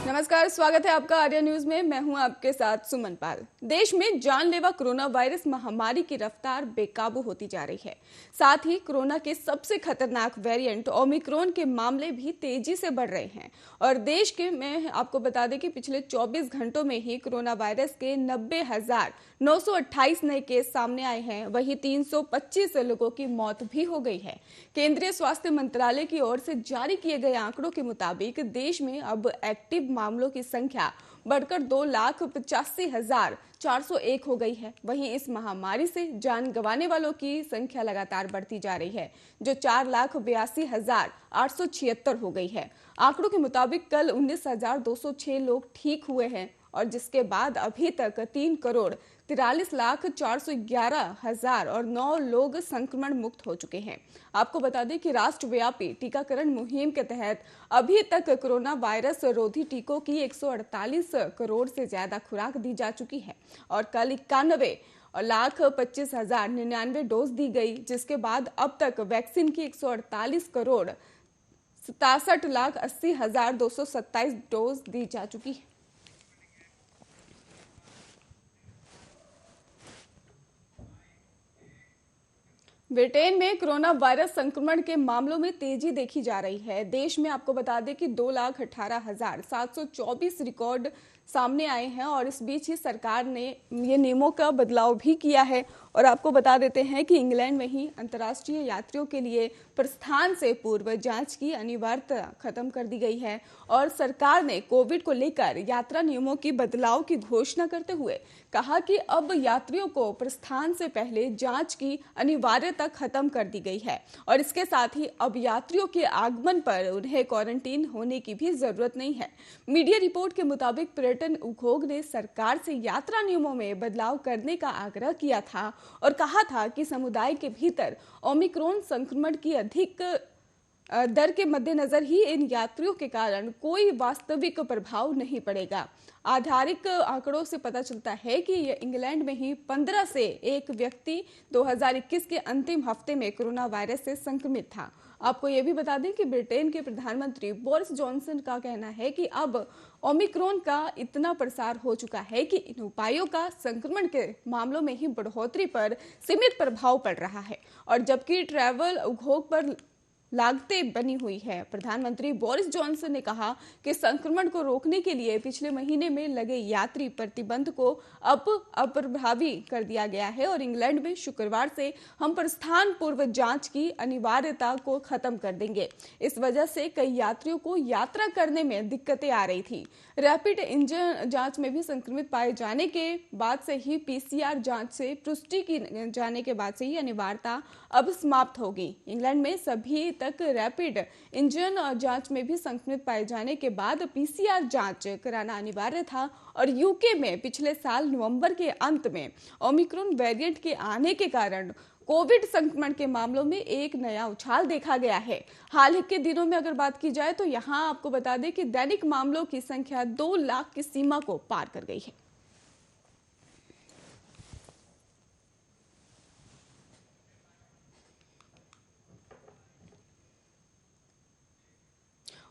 नमस्कार, स्वागत है आपका आर्या न्यूज में। मैं हूं आपके साथ सुमन पाल। देश में जानलेवा कोरोना वायरस महामारी की रफ्तार बेकाबू होती जा रही है। साथ ही कोरोना के सबसे खतरनाक वेरिएंट ओमिक्रॉन के मामले भी तेजी से बढ़ रहे हैं। और देश के में आपको बता दें कि पिछले 24 घंटों में ही कोरोना वायरस के 90,928 नए केस सामने आए हैं। वहीं 325 लोगों की मौत भी हो गई है। केंद्रीय स्वास्थ्य मंत्रालय की ओर से जारी किए गए आंकड़ों के मुताबिक देश में अब एक्टिव मामलों की संख्या बढ़कर 2,85,401 हो गई है। वहीं इस महामारी से जान गंवाने वालों की संख्या लगातार बढ़ती जा रही है, जो 4,82,876 हो गई है। आंकड़ों के मुताबिक कल 19,206 लोग ठीक हुए हैं और जिसके बाद अभी तक 3,43,411,009 लोग संक्रमण मुक्त हो चुके हैं। आपको बता दें कि राष्ट्रव्यापी टीकाकरण मुहिम के तहत अभी तक कोरोना वायरस रोधी टीकों की 148 करोड़ से ज्यादा खुराक दी जा चुकी है और कल 91,25,099 डोज दी गई, जिसके बाद अब तक वैक्सीन की 148 करोड़ 67,80,227 डोज दी जा चुकी है। ब्रिटेन में कोरोना वायरस संक्रमण के मामलों में तेजी देखी जा रही है। देश में आपको बता दें कि 2,18,724 रिकॉर्ड सामने आए हैं और इस बीच ही सरकार ने ये नियमों का बदलाव भी किया है। और आपको बता देते हैं कि इंग्लैंड में ही अंतर्राष्ट्रीय यात्रियों के लिए प्रस्थान से पूर्व जांच की अनिवार्यता खत्म कर दी गई है और सरकार ने कोविड को लेकर यात्रा नियमों की बदलाव की घोषणा करते हुए कहा कि अब यात्रियों को प्रस्थान से पहले जांच की अनिवार्यता खत्म कर दी गई है और इसके साथ ही अब यात्रियों के आगमन पर उन्हें क्वारंटीन होने की भी जरूरत नहीं है। मीडिया रिपोर्ट के मुताबिक पर्यटन उद्योग ने सरकार से यात्रा नियमों में बदलाव करने का आग्रह किया था और कहा था कि समुदाय के भीतर ओमिक्रॉन संक्रमण की अधिक दर के मद्देनजर ही इन यात्रियों के कारण कोई वास्तविक प्रभाव नहीं पड़ेगा। आधारिक आंकड़ों से पता चलता है कि इंग्लैंड में ही 15 से एक व्यक्ति 2021 के अंतिम हफ्ते में कोरोना वायरस से संक्रमित था। आपको यह भी बता दें कि ब्रिटेन के प्रधानमंत्री बोरिस जॉनसन का कहना है कि अब ओमिक्रॉन का इतना प्रसार हो चुका है कि इन उपायों का संक्रमण के मामलों में ही बढ़ोतरी पर सीमित प्रभाव पड़ रहा है और जबकि ट्रैवल उद्योग पर लागतें बनी हुई है। प्रधानमंत्री बोरिस जॉनसन ने कहा कि संक्रमण को रोकने के लिए पिछले महीने में लगे यात्री प्रतिबंध को अब अप्रभावी कर दिया गया है और इंग्लैंड में शुक्रवार से हम प्रस्थान पूर्व जांच की अनिवार्यता को खत्म कर देंगे। इस वजह से कई यात्रियों को यात्रा करने में दिक्कतें आ रही थी। रैपिड इंजन जांच में भी संक्रमित पाए जाने के बाद से ही PCR जांच से पुष्टि की जाने के बाद से ही अनिवार्यता अब समाप्त होगी। इंग्लैंड में सभी तक रैपिड इंजन जांच में भी संक्रमित पाए जाने के बाद PCR जांच कराना अनिवार्य था और यूके में पिछले साल नवंबर के अंत में ओमिक्रॉन वेरिएंट के आने के कारण कोविड संक्रमण के मामलों में एक नया उछाल देखा गया है। हाल ही के दिनों में अगर बात की जाए तो यहां आपको बता दें कि दैनिक मामलों की संख्या 2 लाख की सीमा को पार कर गई है।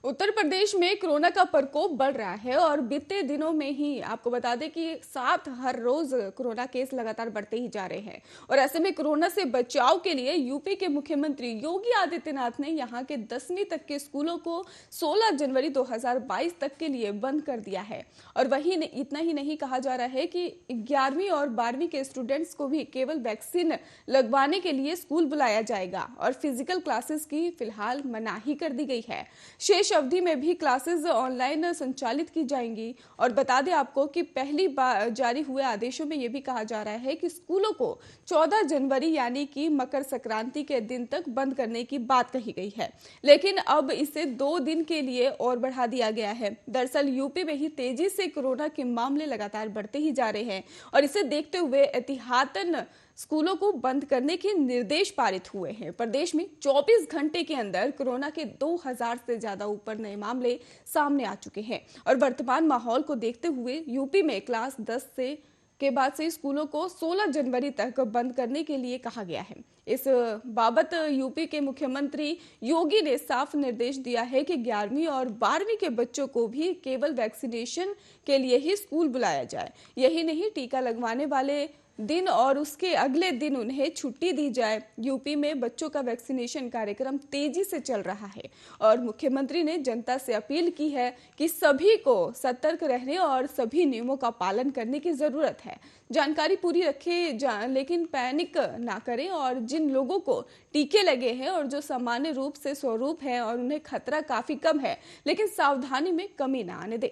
उत्तर प्रदेश में कोरोना का प्रकोप बढ़ रहा है और बीते दिनों में ही आपको बता दें कि 7 हर रोज कोरोना केस लगातार बढ़ते ही जा रहे हैं और ऐसे में कोरोना से बचाव के लिए यूपी के मुख्यमंत्री योगी आदित्यनाथ ने यहां के 10वीं तक के स्कूलों को 16 जनवरी 2022 तक के लिए बंद कर दिया है। और वहीं इतना ही नहीं, कहा जा रहा है कि 11वीं और 12वीं के स्टूडेंट्स को भी केवल वैक्सीन लगवाने के लिए स्कूल बुलाया जाएगा और फिजिकल क्लासेस की फिलहाल मनाही कर दी गई है। शेष अवधि में भी क्लासेस ऑनलाइन संचालित की जाएंगी। और बता दें आपको कि पहली बार जारी हुए आदेशों में यह भी कहा जा रहा है कि स्कूलों को 14 जनवरी यानी कि मकर संक्रांति के दिन तक बंद करने की बात कही गई है, लेकिन अब इसे 2 दिन के लिए और बढ़ा दिया गया है। दरअसल यूपी में ही तेजी से कोरोना के मामले लगातार बढ़ते ही जा रहे हैं और इसे देखते हुए एहतियातन स्कूलों को बंद करने के निर्देश पारित हुए हैं। प्रदेश में 24 घंटे के अंदर कोरोना के 2000 से ज्यादा ऊपर नए मामले सामने आ चुके हैं और वर्तमान माहौल को देखते हुए यूपी में क्लास 10 से के बाद से स्कूलों को 16 जनवरी तक बंद करने के लिए कहा गया है। इस बाबत यूपी के मुख्यमंत्री योगी ने साफ निर्देश दिया है कि 11वीं और 12वीं के बच्चों को भी केवल वैक्सीनेशन के लिए ही स्कूल बुलाया जाए। यही नहीं, टीका लगवाने वाले दिन और उसके अगले दिन उन्हें छुट्टी दी जाए। यूपी में बच्चों का वैक्सीनेशन कार्यक्रम तेजी से चल रहा है और मुख्यमंत्री ने जनता से अपील की है कि सभी को सतर्क रहने और सभी नियमों का पालन करने की जरूरत है। जानकारी पूरी रखें लेकिन पैनिक ना करें और जिन लोगों को टीके लगे हैं और जो सामान्य रूप से स्वरूप है और उन्हें खतरा काफी कम है, लेकिन सावधानी में कमी ना आने दें।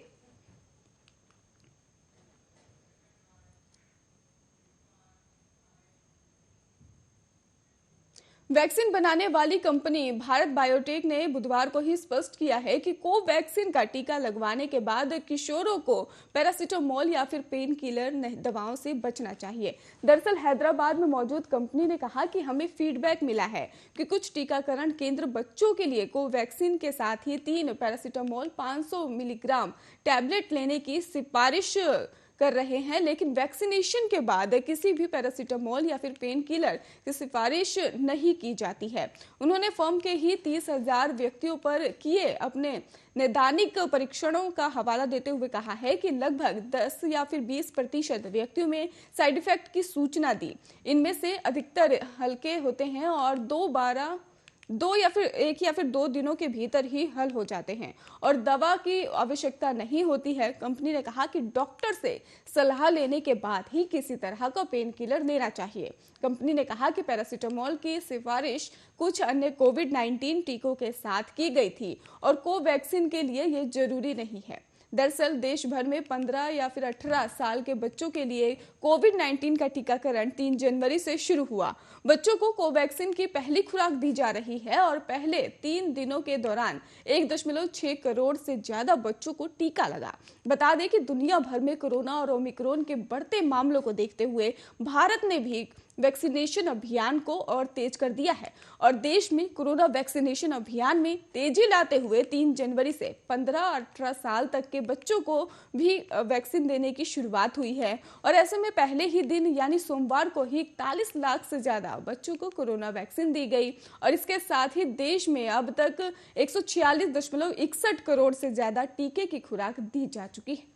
वैक्सीन बनाने वाली कंपनी भारत बायोटेक ने बुधवार को ही स्पष्ट किया है कि कोवैक्सीन का टीका लगवाने के बाद किशोरों को पैरासीटामोल या फिर पेन किलर दवाओं से बचना चाहिए। दरअसल हैदराबाद में मौजूद कंपनी ने कहा कि हमें फीडबैक मिला है कि कुछ टीकाकरण केंद्र बच्चों के लिए कोवैक्सीन के साथ ही 3 पैरासीटामोल 500 मिलीग्राम टैबलेट लेने की सिफारिश कर रहे हैं, लेकिन वैक्सीनेशन के बाद किसी भी पैरासीटामोल या फिर पेन किलर की सिफारिश नहीं की जाती है। उन्होंने फर्म के ही 30,000 व्यक्तियों पर किए अपने नैदानिक परीक्षणों का हवाला देते हुए कहा है कि लगभग 10 या फिर 20% व्यक्तियों में साइड इफेक्ट की सूचना दी। इनमें से अधिकतर हल्के होते हैं और 2 या फिर 2 दिनों के भीतर ही हल हो जाते हैं और दवा की आवश्यकता नहीं होती है। कंपनी ने कहा कि डॉक्टर से सलाह लेने के बाद ही किसी तरह का पेन किलर लेना चाहिए। कंपनी ने कहा कि पैरासीटामोल की सिफारिश कुछ अन्य कोविड-19 टीकों के साथ की गई थी और कोवैक्सीन के लिए ये जरूरी नहीं है। दरअसल देश भर में 15 या फिर 18 साल के बच्चों के लिए कोविड-19 का टीकाकरण 3 जनवरी से शुरू हुआ। बच्चों को कोवैक्सीन की पहली खुराक दी जा रही है और पहले 3 दिनों के दौरान 1.6 करोड़ से ज्यादा बच्चों को टीका लगा। बता दें कि दुनिया भर में कोरोना और ओमिक्रॉन के बढ़ते मामलों को देखते हुए भारत ने भी वैक्सीनेशन अभियान को और तेज कर दिया है और देश में कोरोना वैक्सीनेशन अभियान में तेजी लाते हुए 3 जनवरी से 15 और 18 साल तक के बच्चों को भी वैक्सीन देने की शुरुआत हुई है और ऐसे में पहले ही दिन यानी सोमवार को ही 41 लाख से ज्यादा बच्चों को कोरोना वैक्सीन दी गई और इसके साथ ही देश में अब तक 146.61 करोड़ से ज्यादा टीके की खुराक दी जा चुकी है।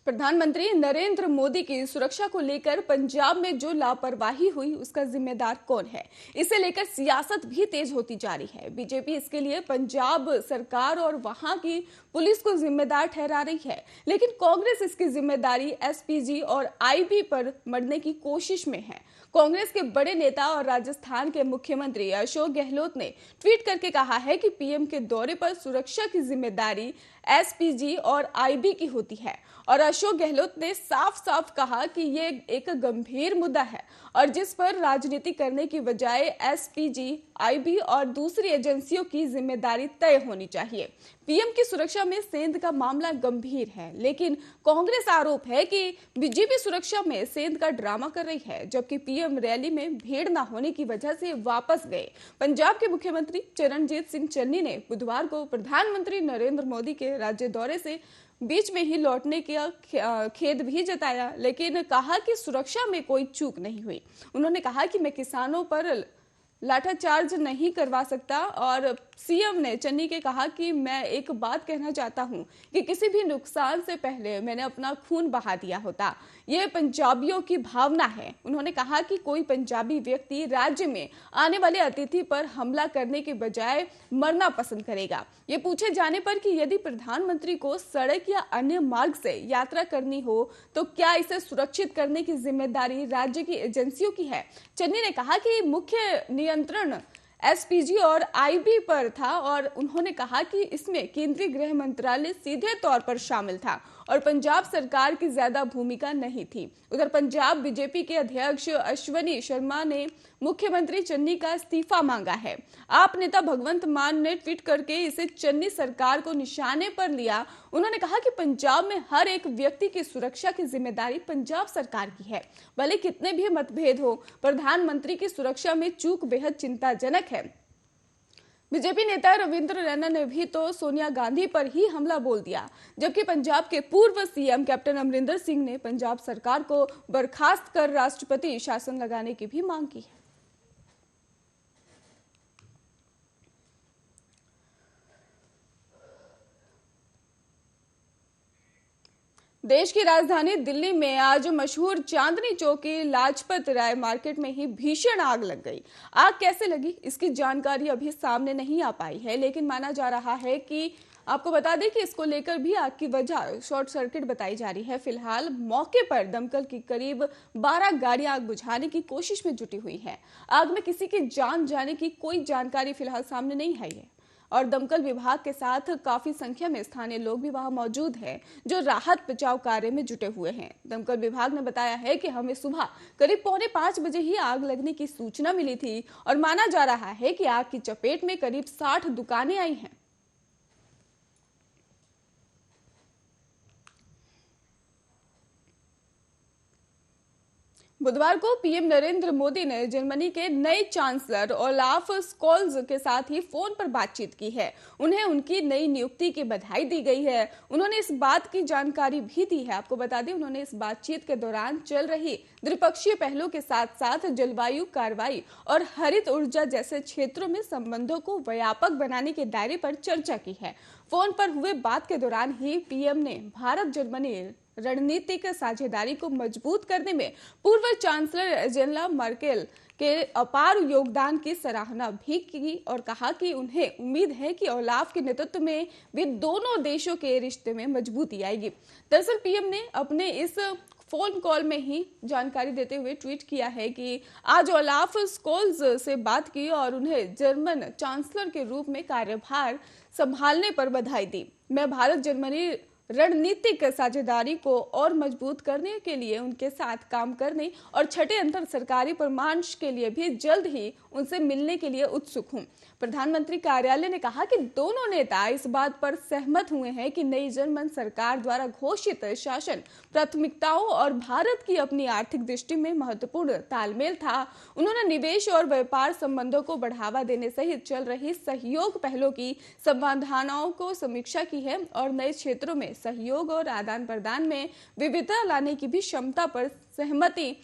प्रधानमंत्री नरेंद्र मोदी की सुरक्षा को लेकर पंजाब में जो लापरवाही हुई उसका जिम्मेदार कौन है, इसे लेकर सियासत भी तेज होती जा रही है। बीजेपी इसके लिए पंजाब सरकार और वहां की पुलिस को जिम्मेदार ठहरा रही है, लेकिन कांग्रेस इसकी जिम्मेदारी एसपीजी और आईबी पर मढ़ने की कोशिश में है। कांग्रेस के बड़े नेता और राजस्थान के मुख्यमंत्री अशोक गहलोत ने ट्वीट करके कहा है कि पीएम के दौरे पर सुरक्षा की जिम्मेदारी एसपीजी और आईबी की होती है और अशोक गहलोत ने साफ साफ कहा कि ये एक गंभीर मुद्दा है और जिस पर राजनीति करने की बजाय एसपीजी, आईबी और दूसरी एजेंसियों की जिम्मेदारी तय होनी चाहिए। पीएम की सुरक्षा में सेंध का मामला गंभीर है, लेकिन कांग्रेस आरोप है कि बीजेपी सुरक्षा में सेंध का ड्रामा कर रही है, जबकि पीएम रैली में भीड़ न होने की वजह से वापस गए। पंजाब के मुख्यमंत्री चरणजीत सिंह चन्नी ने बुधवार को प्रधानमंत्री नरेंद्र मोदी के राज्य दौरे से बीच में ही लौटने का खेद भी जताया, लेकिन कहा कि सुरक्षा में कोई चूक नहीं हुई। उन्होंने कहा कि मैं किसानों पर लाठीचार्ज नहीं करवा सकता और सीएम ने चन्नी के कहा कि मैं एक बात कहना चाहता हूं कि किसी भी नुकसान से पहले मैंने अपना खून बहा दिया होता। यह पंजाबियों की भावना है। उन्होंने कहा कि कोई पंजाबी व्यक्ति राज्य में आने वाले अतिथि पर हमला करने के बजाय मरना पसंद करेगा। ये पूछे जाने पर कि यदि प्रधानमंत्री को सड़क या अन्य मार्ग से यात्रा करनी हो तो क्या इसे सुरक्षित करने की जिम्मेदारी राज्य की एजेंसियों की है। चन्नी ने कहा कि मुख्य नियंत्रण एसपीजी और आईबी पर था और उन्होंने कहा कि इसमें केंद्रीय गृह मंत्रालय सीधे तौर पर शामिल था और पंजाब सरकार की ज्यादा भूमिका नहीं थी। उधर पंजाब बीजेपी के अध्यक्ष अश्वनी शर्मा ने मुख्यमंत्री चन्नी का इस्तीफा मांगा है। आप नेता भगवंत मान ने ट्वीट करके इसे चन्नी सरकार को निशाने पर लिया। उन्होंने कहा कि पंजाब में हर एक व्यक्ति की सुरक्षा की जिम्मेदारी पंजाब सरकार की है। भले कितने भी मतभेद हो, प्रधानमंत्री की सुरक्षा में चूक बेहद चिंताजनक है। बीजेपी नेता रविंद्र रैना ने भी तो सोनिया गांधी पर ही हमला बोल दिया, जबकि पंजाब के पूर्व सीएम कैप्टन अमरिंदर सिंह ने पंजाब सरकार को बर्खास्त कर राष्ट्रपति शासन लगाने की भी मांग की है। देश की राजधानी दिल्ली में आज मशहूर चांदनी चौक की लाजपत राय मार्केट में ही भीषण आग लग गई। आग कैसे लगी इसकी जानकारी अभी सामने नहीं आ पाई है, लेकिन माना जा रहा है कि आपको बता दें कि इसको लेकर भी आग की वजह शॉर्ट सर्किट बताई जा रही है। फिलहाल मौके पर दमकल की करीब 12 गाड़ियां आग बुझाने की कोशिश में जुटी हुई हैं। आग में किसी की जान जाने की कोई जानकारी फिलहाल सामने नहीं आई है और दमकल विभाग के साथ काफी संख्या में स्थानीय लोग भी वहां मौजूद हैं, जो राहत बचाव कार्य में जुटे हुए हैं। दमकल विभाग ने बताया है कि हमें सुबह करीब 4:45 बजे ही आग लगने की सूचना मिली थी और माना जा रहा है कि आग की चपेट में करीब 60 दुकानें आई हैं। बुधवार को पीएम नरेंद्र मोदी ने जर्मनी के नए चांसलर ओलाफ स्कोल्ज के साथ ही फोन पर बातचीत की है। उन्हें उनकी नई नियुक्ति की बधाई दी गई है। उन्होंने इस बात की जानकारी भी दी है। आपको बता दें, उन्होंने इस बातचीत के दौरान चल रही द्विपक्षीय पहलों के साथ साथ जलवायु कार्रवाई और हरित ऊर्जा जैसे क्षेत्रों में संबंधों को व्यापक बनाने के दायरे पर चर्चा की है। फोन पर हुए बात के दौरान ही पीएम ने भारत जर्मनी रणनीतिक साझेदारी को मजबूत करने में पूर्व चांसलर एंजेला मर्केल के अपार योगदान की सराहना भी की और कहा कि उन्हें उम्मीद है कि ओलाफ के नेतृत्व में भी दोनों देशों के रिश्ते में मजबूती आएगी। दरअसल पीएम ने अपने इस फोन कॉल में ही जानकारी देते हुए ट्वीट किया है कि आज ओलाफ स्कोल्ज से बात की और उन्हें जर्मन चांसलर के रूप में कार्यभार संभालने पर बधाई दी। मैं भारत जर्मनी रणनीतिक साझेदारी को और मजबूत करने के लिए उनके साथ काम करने और छठे अंतर सरकारी परामर्श के लिए भी जल्द ही उनसे मिलने के लिए उत्सुक हूं। प्रधानमंत्री कार्यालय ने कहा कि दोनों नेता इस बात पर सहमत हुए हैं कि नई जर्मन सरकार द्वारा घोषित शासन प्राथमिकताओं और भारत की अपनी आर्थिक दृष्टि में महत्वपूर्ण तालमेल था। उन्होंने निवेश और व्यापार संबंधों को बढ़ावा देने सहित चल रही सहयोग पहलों की समाधानों को समीक्षा की है और नए क्षेत्रों में सहयोग और आदान प्रदान में विविधता लाने की भी क्षमता पर सहमति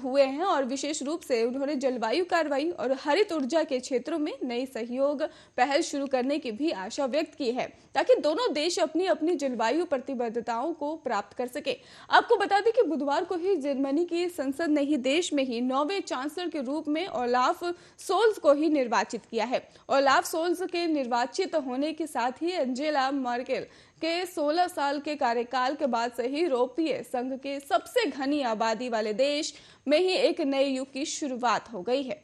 हुए हैं और विशेष रूप से उन्होंने जलवायु कार्रवाई और हरित ऊर्जा के क्षेत्रों में नई सहयोग पहल शुरू करने की भी आशा व्यक्त की है, ताकि दोनों देश अपनी अपनी जलवायु प्रतिबद्धताओं को प्राप्त कर सके। आपको बता दें कि बुधवार को ही जर्मनी की संसद ने ही देश में ही 9वें चांसलर के रूप में ओलाफ सोल्ज को ही निर्वाचित किया है। ओलाफ सोल्ज के निर्वाचित होने के साथ ही एंजेला मर्केल के 16 साल के कार्यकाल के बाद से ही यूरोपीय संघ के सबसे घनी आबादी वाले देश में ही एक नए युग की शुरुआत हो गई है।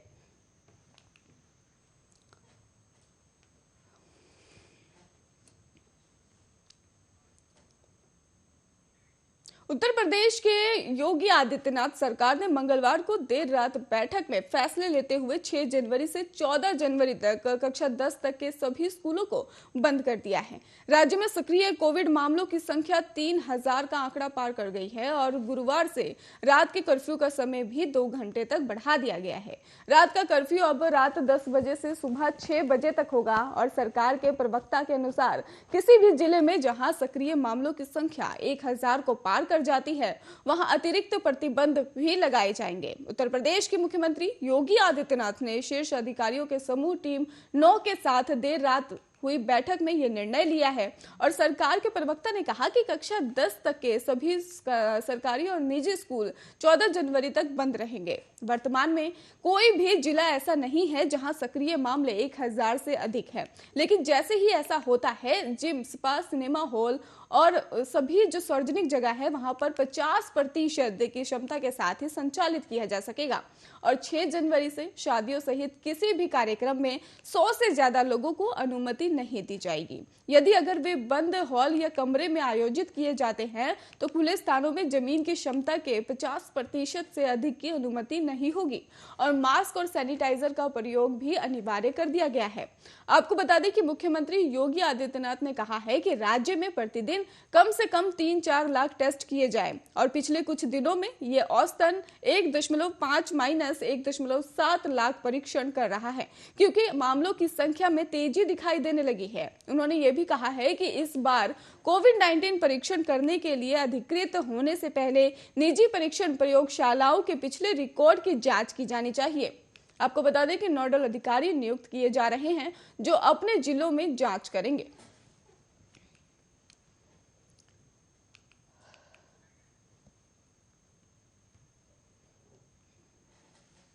उत्तर प्रदेश के योगी आदित्यनाथ सरकार ने मंगलवार को देर रात बैठक में फैसले लेते हुए 6 जनवरी से 14 जनवरी तक कक्षा 10 तक के सभी स्कूलों को बंद कर दिया है। राज्य में सक्रिय कोविड मामलों की संख्या 3000 का आंकड़ा पार कर गई है और गुरुवार से रात के कर्फ्यू का समय भी 2 घंटे तक बढ़ा दिया गया है। रात का कर्फ्यू अब रात 10 बजे से सुबह 6 बजे तक होगा और सरकार के प्रवक्ता के अनुसार किसी भी जिले में जहां सक्रिय मामलों की संख्या 1000 को पार कर जाती है, वहां अतिरिक्त प्रतिबंध भी लगाए जाएंगे। उत्तर प्रदेश के मुख्यमंत्री योगी आदित्यनाथ ने शीर्ष अधिकारियों के समूह टीम 9 के साथ देर रात हुई बैठक में यह निर्णय लिया है और सरकार के प्रवक्ता ने कहा कि कक्षा 10 तक के सभी सरकारी और निजी स्कूल 14 जनवरी तक बंद रहेंगे। वर्तमान में कोई भी जिला ऐसा नहीं है जहां सक्रिय मामले 1000 से अधिक है, लेकिन जैसे ही ऐसा होता है, जिम, स्पा, सिनेमा हॉल और सभी जो सार्वजनिक जगह है वहां पर 50% की क्षमता के साथ ही संचालित किया जा सकेगा और 6 जनवरी से शादियों सहित किसी भी कार्यक्रम में 100 से ज्यादा लोगों को अनुमति नहीं दी जाएगी। यदि अगर वे बंद हॉल या कमरे में आयोजित किए जाते हैं तो खुले स्थानों में जमीन की क्षमता के 50% से अधिक की अनुमति नहीं होगी और मास्क और सैनिटाइजर का प्रयोग भी अनिवार्य कर दिया गया है। आपको बता दें कि मुख्यमंत्री योगी आदित्यनाथ ने कहा है कि राज्य में प्रतिदिन कम से कम 3-4 लाख टेस्ट किए जाएं और पिछले कुछ दिनों में ये औसतन 1.5-1.7 लाख परीक्षण कर रहा है, क्योंकि मामलों की संख्या में तेजी दिखाई देने लगी है। उन्होंने ये भी कहा है कि इस बार कोविड-19 परीक्षण करने के लिए अधिकृत होने से पहले निजी परीक्षण प्रयोगशालाओं के पिछले रिकॉर्ड की जांच की जानी चाहिए। आपको बता दें कि नोडल अधिकारी नियुक्त किए जा रहे हैं जो अपने जिलों में जांच करेंगे।